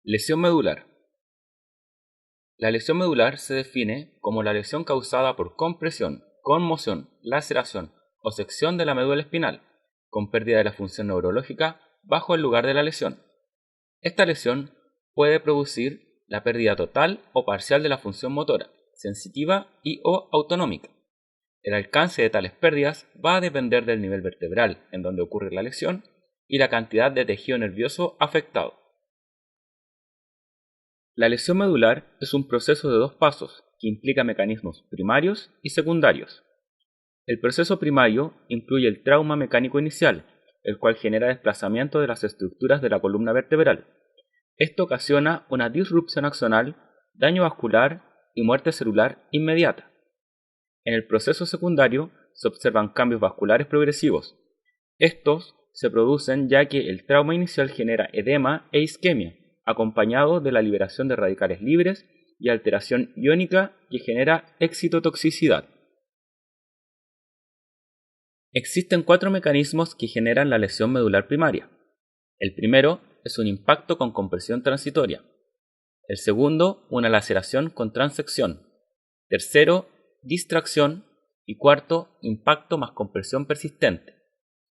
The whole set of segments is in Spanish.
Lesión medular. La lesión medular se define como la lesión causada por compresión, conmoción, laceración o sección de la médula espinal, con pérdida de la función neurológica bajo el lugar de la lesión. Esta lesión puede producir la pérdida total o parcial de la función motora, sensitiva y o autonómica. El alcance de tales pérdidas va a depender del nivel vertebral en donde ocurre la lesión y la cantidad de tejido nervioso afectado. La lesión medular es un proceso de dos pasos que implica mecanismos primarios y secundarios. El proceso primario incluye el trauma mecánico inicial, el cual genera desplazamiento de las estructuras de la columna vertebral. Esto ocasiona una disrupción axonal, daño vascular y muerte celular inmediata. En el proceso secundario se observan cambios vasculares progresivos. Estos se producen ya que el trauma inicial genera edema e isquemia, acompañado de la liberación de radicales libres y alteración iónica que genera excitotoxicidad. Existen 4 mecanismos que generan la lesión medular primaria. El primero es un impacto con compresión transitoria. El segundo, una laceración con transección. Tercero, distracción. Y cuarto, impacto más compresión persistente.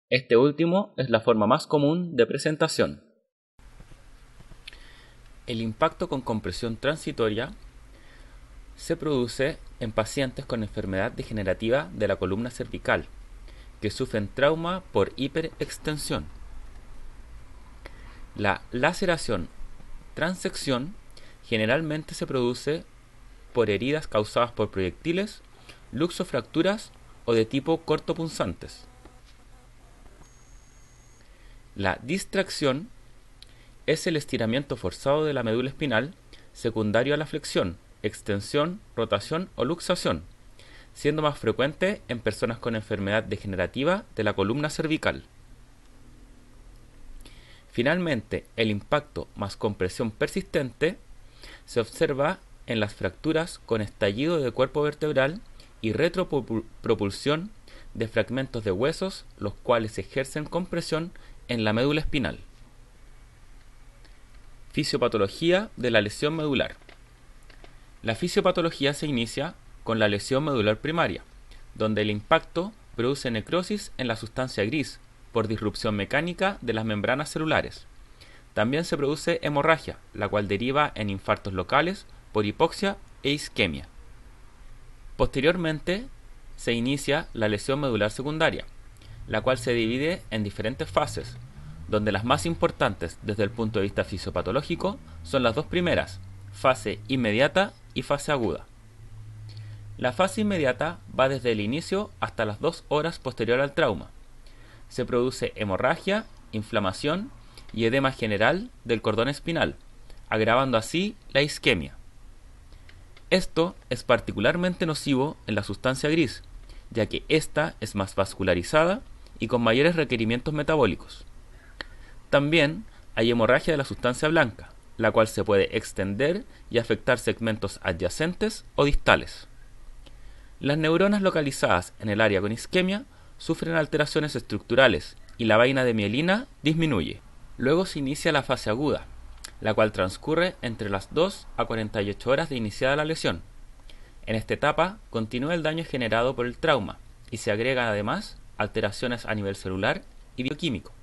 Este último es la forma más común de presentación. El impacto con compresión transitoria se produce en pacientes con enfermedad degenerativa de la columna cervical que sufren trauma por hiperextensión. La laceración transección generalmente se produce por heridas causadas por proyectiles, luxofracturas o de tipo cortopunzantes. La distracción es el estiramiento forzado de la médula espinal secundario a la flexión, extensión, rotación o luxación, siendo más frecuente en personas con enfermedad degenerativa de la columna cervical. Finalmente, el impacto más compresión persistente se observa en las fracturas con estallido de cuerpo vertebral y retropropulsión de fragmentos de huesos, los cuales ejercen compresión en la médula espinal. Fisiopatología de la lesión medular. La fisiopatología se inicia con la lesión medular primaria, donde el impacto produce necrosis en la sustancia gris por disrupción mecánica de las membranas celulares. También se produce hemorragia, la cual deriva en infartos locales por hipoxia e isquemia. Posteriormente, se inicia la lesión medular secundaria, la cual se divide en diferentes fases, donde las más importantes desde el punto de vista fisiopatológico son las dos primeras, fase inmediata y fase aguda. La fase inmediata va desde el inicio hasta las 2 horas posterior al trauma. Se produce hemorragia, inflamación y edema general del cordón espinal, agravando así la isquemia. Esto es particularmente nocivo en la sustancia gris, ya que ésta es más vascularizada y con mayores requerimientos metabólicos. También hay hemorragia de la sustancia blanca, la cual se puede extender y afectar segmentos adyacentes o distales. Las neuronas localizadas en el área con isquemia sufren alteraciones estructurales y la vaina de mielina disminuye. Luego se inicia la fase aguda, la cual transcurre entre las 2 a 48 horas de iniciada la lesión. En esta etapa continúa el daño generado por el trauma y se agregan además alteraciones a nivel celular y bioquímico.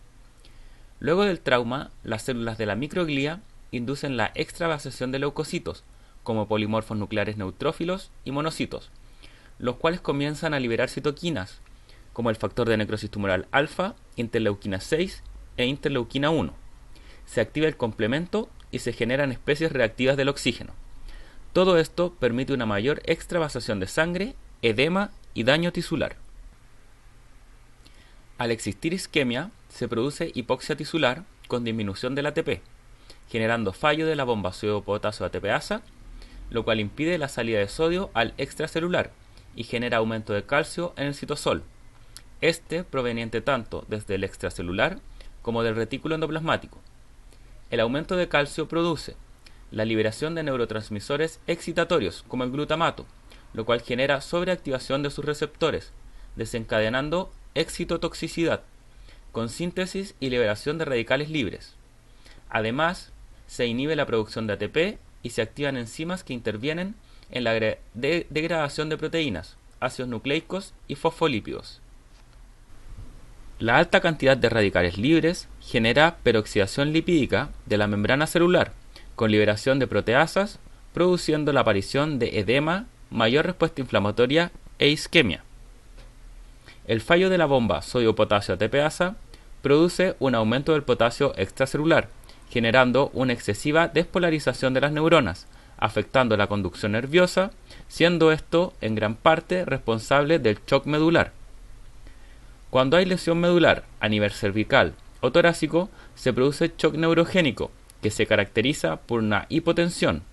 Luego del trauma, las células de la microglía inducen la extravasación de leucocitos, como polimorfos nucleares neutrófilos y monocitos, los cuales comienzan a liberar citoquinas, como el factor de necrosis tumoral alfa, interleuquina 6 e interleuquina 1. Se activa el complemento y se generan especies reactivas del oxígeno. Todo esto permite una mayor extravasación de sangre, edema y daño tisular. Al existir isquemia, se produce hipoxia tisular con disminución del ATP, generando fallo de la bomba sodio-potasio ATPasa, lo cual impide la salida de sodio al extracelular y genera aumento de calcio en el citosol, proveniente tanto desde el extracelular como del retículo endoplasmático. El aumento de calcio produce la liberación de neurotransmisores excitatorios como el glutamato, lo cual genera sobreactivación de sus receptores, desencadenando excitotoxicidad, con síntesis y liberación de radicales libres. Además, se inhibe la producción de ATP y se activan enzimas que intervienen en la degradación de proteínas, ácidos nucleicos y fosfolípidos. La alta cantidad de radicales libres genera peroxidación lipídica de la membrana celular, con liberación de proteasas, produciendo la aparición de edema, mayor respuesta inflamatoria e isquemia. El fallo de la bomba sodio-potasio ATPasa produce un aumento del potasio extracelular, generando una excesiva despolarización de las neuronas, afectando la conducción nerviosa, siendo esto en gran parte responsable del shock medular. Cuando hay lesión medular a nivel cervical o torácico, se produce shock neurogénico, que se caracteriza por una hipotensión.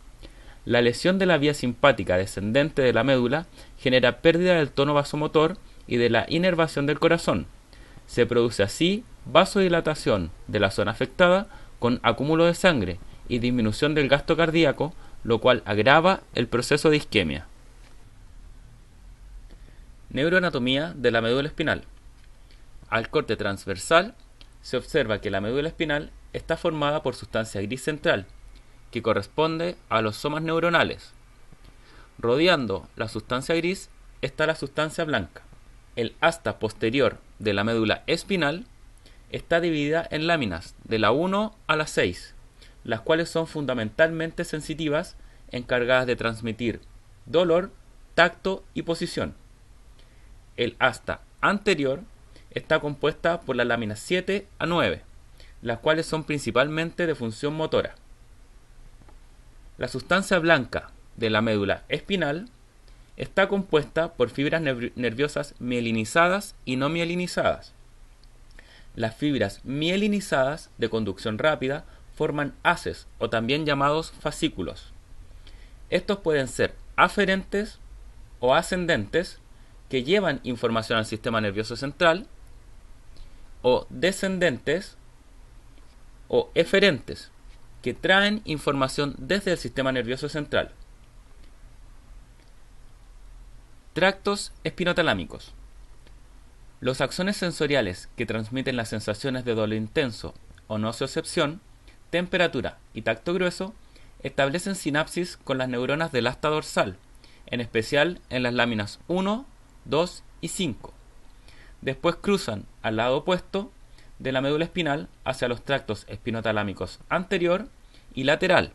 La lesión de la vía simpática descendente de la médula genera pérdida del tono vasomotor y de la inervación del corazón. Se produce así vasodilatación de la zona afectada con acúmulo de sangre y disminución del gasto cardíaco, lo cual agrava el proceso de isquemia. Neuroanatomía de la médula espinal. Al corte transversal se observa que la médula espinal está formada por sustancia gris central, que corresponde a los somas neuronales. Rodeando la sustancia gris está la sustancia blanca. El asta posterior de la médula espinal está dividida en láminas de la 1 a la 6, las cuales son fundamentalmente sensitivas, encargadas de transmitir dolor, tacto y posición. El asta anterior está compuesta por las láminas 7 a 9, las cuales son principalmente de función motora. La sustancia blanca de la médula espinal está compuesta por fibras nerviosas mielinizadas y no mielinizadas. Las fibras mielinizadas de conducción rápida forman haces o también llamados fascículos. Estos pueden ser aferentes o ascendentes, que llevan información al sistema nervioso central, o descendentes o eferentes, que traen información desde el sistema nervioso central. Tractos espinotalámicos. Los axones sensoriales que transmiten las sensaciones de dolor intenso o nociocepción, temperatura y tacto grueso establecen sinapsis con las neuronas del asta dorsal, en especial en las láminas 1, 2 y 5. Después cruzan al lado opuesto de la médula espinal hacia los tractos espinotalámicos anterior y lateral.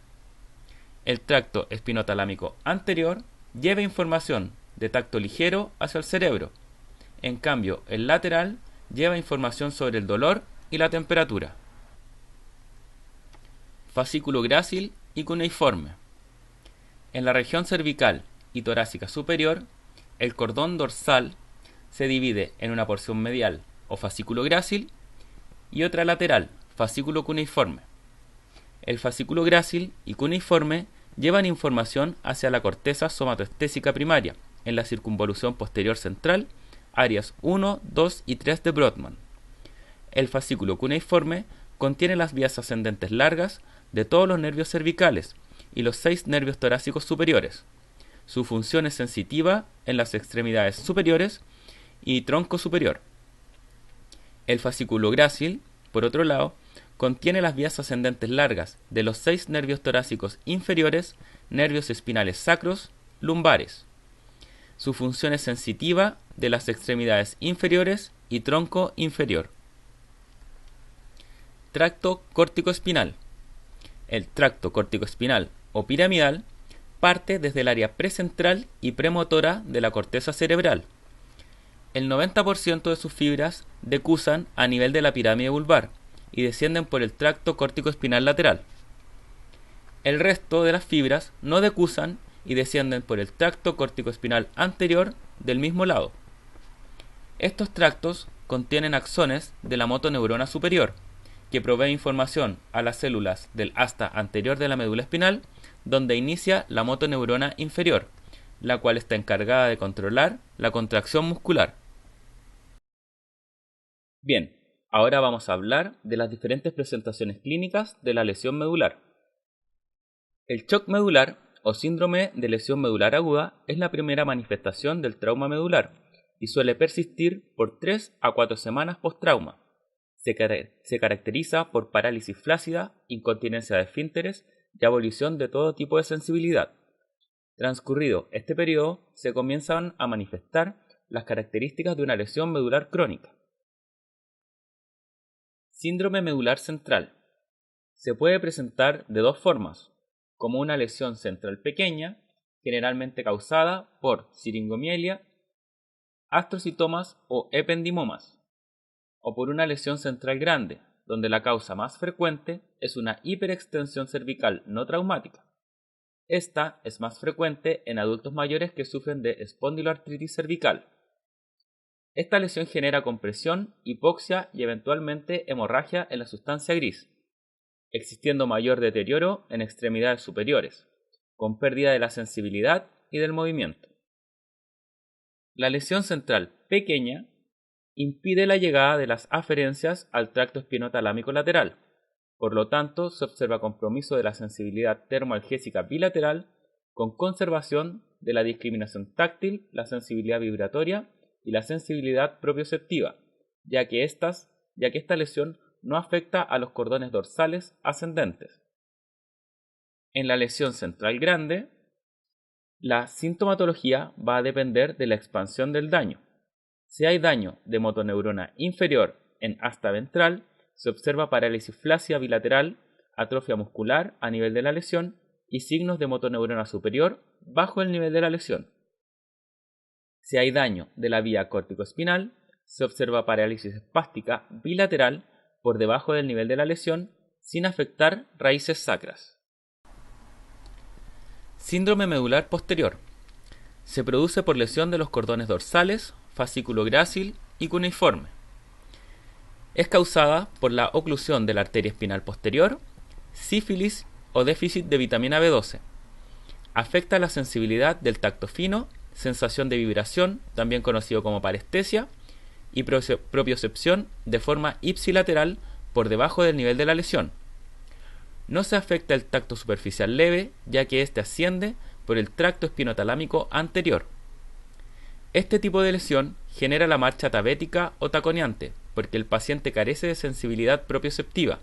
El tracto espinotalámico anterior lleva información de tacto ligero hacia el cerebro. En cambio, el lateral lleva información sobre el dolor y la temperatura. Fascículo grácil y cuneiforme. En la región cervical y torácica superior, el cordón dorsal se divide en una porción medial o fascículo grácil y otra lateral, fascículo cuneiforme. El fascículo grácil y cuneiforme llevan información hacia la corteza somatoestésica primaria, en la circunvolución posterior central, áreas 1, 2 y 3 de Brodmann. El fascículo cuneiforme contiene las vías ascendentes largas de todos los nervios cervicales y los 6 nervios torácicos superiores. Su función es sensitiva en las extremidades superiores y tronco superior. El fascículo grácil, por otro lado, contiene las vías ascendentes largas de los 6 nervios torácicos inferiores, nervios espinales sacros, lumbares. Su función es sensitiva de las extremidades inferiores y tronco inferior. Tracto córtico-espinal. El tracto córtico-espinal o piramidal parte desde el área precentral y premotora de la corteza cerebral. El 90% de sus fibras decusan a nivel de la pirámide vulvar y descienden por el tracto córtico-espinal lateral. El resto de las fibras no decusan y descienden por el tracto córtico-espinal anterior del mismo lado. Estos tractos contienen axones de la motoneurona superior, que provee información a las células del asta anterior de la médula espinal, donde inicia la motoneurona inferior, la cual está encargada de controlar la contracción muscular. Bien, ahora vamos a hablar de las diferentes presentaciones clínicas de la lesión medular. El shock medular o síndrome de lesión medular aguda es la primera manifestación del trauma medular y suele persistir por 3 a 4 semanas post-trauma. Se caracteriza por parálisis flácida, incontinencia de esfínteres y abolición de todo tipo de sensibilidad. Transcurrido este periodo, se comienzan a manifestar las características de una lesión medular crónica. Síndrome medular central. Se puede presentar de dos formas, como una lesión central pequeña, generalmente causada por siringomielia, astrocitomas o ependimomas, o por una lesión central grande, donde la causa más frecuente es una hiperextensión cervical no traumática. Esta es más frecuente en adultos mayores que sufren de espondiloartritis cervical. Esta lesión genera compresión, hipoxia y eventualmente hemorragia en la sustancia gris, existiendo mayor deterioro en extremidades superiores, con pérdida de la sensibilidad y del movimiento. La lesión central pequeña impide la llegada de las aferencias al tracto espinotalámico lateral. Por lo tanto, se observa compromiso de la sensibilidad termoalgésica bilateral con conservación de la discriminación táctil, la sensibilidad vibratoria y la sensibilidad propioceptiva, ya que esta lesión no afecta a los cordones dorsales ascendentes. En la lesión central grande, la sintomatología va a depender de la expansión del daño. Si hay daño de motoneurona inferior en asta ventral, se observa parálisis flácida bilateral, atrofia muscular a nivel de la lesión y signos de motoneurona superior bajo el nivel de la lesión. Si hay daño de la vía córtico-espinal, se observa parálisis espástica bilateral por debajo del nivel de la lesión sin afectar raíces sacras. Síndrome medular posterior. Se produce por lesión de los cordones dorsales, fascículo grácil y cuneiforme. Es causada por la oclusión de la arteria espinal posterior, sífilis o déficit de vitamina B12. Afecta la sensibilidad del tacto fino, sensación de vibración, también conocido como parestesia, y propiocepción de forma ipsilateral por debajo del nivel de la lesión. No se afecta el tacto superficial leve, ya que éste asciende por el tracto espinotalámico anterior. Este tipo de lesión genera la marcha tabética o taconeante, porque el paciente carece de sensibilidad propioceptiva,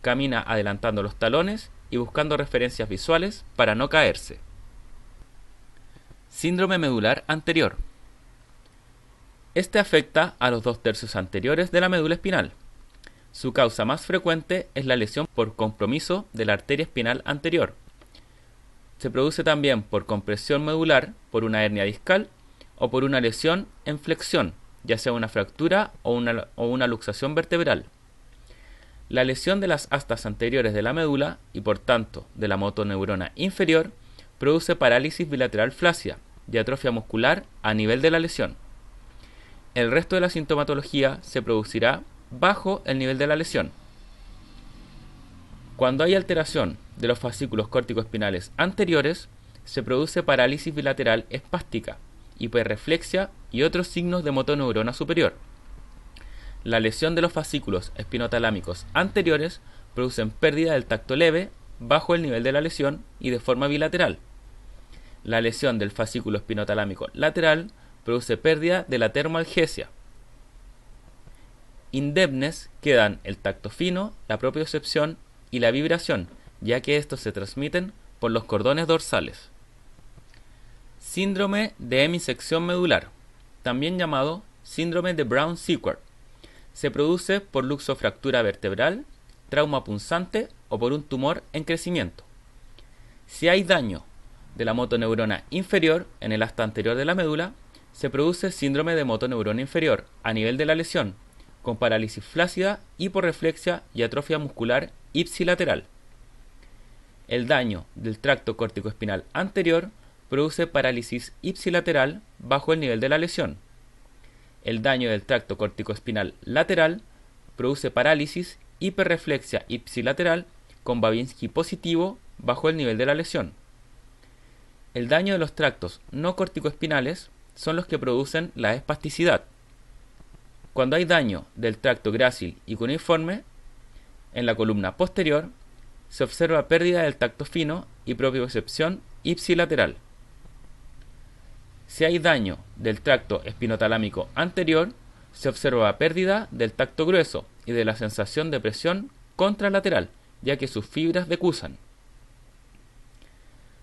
camina adelantando los talones y buscando referencias visuales para no caerse. Síndrome medular anterior. Este afecta a los 2/3 anteriores de la médula espinal. Su causa más frecuente es la lesión por compromiso de la arteria espinal anterior. Se produce también por compresión medular, por una hernia discal o por una lesión en flexión, ya sea una fractura o una luxación vertebral. La lesión de las astas anteriores de la médula y por tanto de la motoneurona inferior produce parálisis bilateral flácida y atrofia muscular a nivel de la lesión. El resto de la sintomatología se producirá bajo el nivel de la lesión. Cuando hay alteración de los fascículos córtico-espinales anteriores, se produce parálisis bilateral espástica, hiperreflexia y otros signos de motoneurona superior. La lesión de los fascículos espinotalámicos anteriores producen pérdida del tacto leve bajo el nivel de la lesión y de forma bilateral. La lesión del fascículo espinotalámico lateral produce pérdida de la termoalgesia. Indemnes quedan el tacto fino, la propiocepción y la vibración, ya que estos se transmiten por los cordones dorsales. Síndrome de hemisección medular, también llamado síndrome de Brown-Séquard. Se produce por luxofractura vertebral, trauma punzante o por un tumor en crecimiento. Si hay daño de la motoneurona inferior en el asta anterior de la médula, se produce síndrome de motoneurona inferior a nivel de la lesión, con parálisis flácida, hiporreflexia y atrofia muscular ipsilateral. El daño del tracto córtico-espinal anterior produce parálisis ipsilateral bajo el nivel de la lesión. El daño del tracto córtico-espinal lateral produce parálisis, hiperreflexia ipsilateral con Babinski positivo bajo el nivel de la lesión. El daño de los tractos no corticoespinales son los que producen la espasticidad. Cuando hay daño del tracto grácil y cuneiforme, en la columna posterior, se observa pérdida del tacto fino y propiocepción ipsilateral. Si hay daño del tracto espinotalámico anterior, se observa pérdida del tacto grueso y de la sensación de presión contralateral, ya que sus fibras decusan.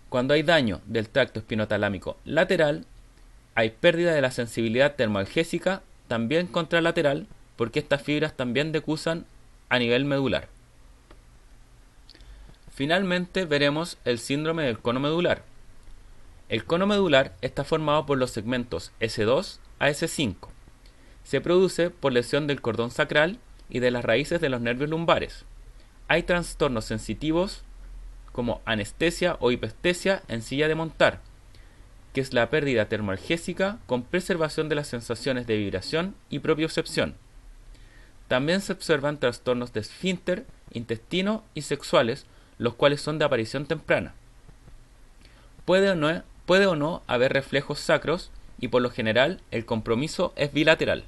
Cuando hay daño del tracto espinotalámico lateral, hay pérdida de la sensibilidad termoalgésica también contralateral, porque estas fibras también decusan a nivel medular. Finalmente veremos el síndrome del cono medular. El cono medular está formado por los segmentos S2 a S5. Se produce por lesión del cordón sacral y de las raíces de los nervios lumbares. Hay trastornos sensitivos como anestesia o hiperestesia en silla de montar, que es la pérdida termoalgésica con preservación de las sensaciones de vibración y propiocepción. También se observan trastornos de esfínter, intestino y sexuales, los cuales son de aparición temprana. Puede o no haber reflejos sacros y por lo general el compromiso es bilateral.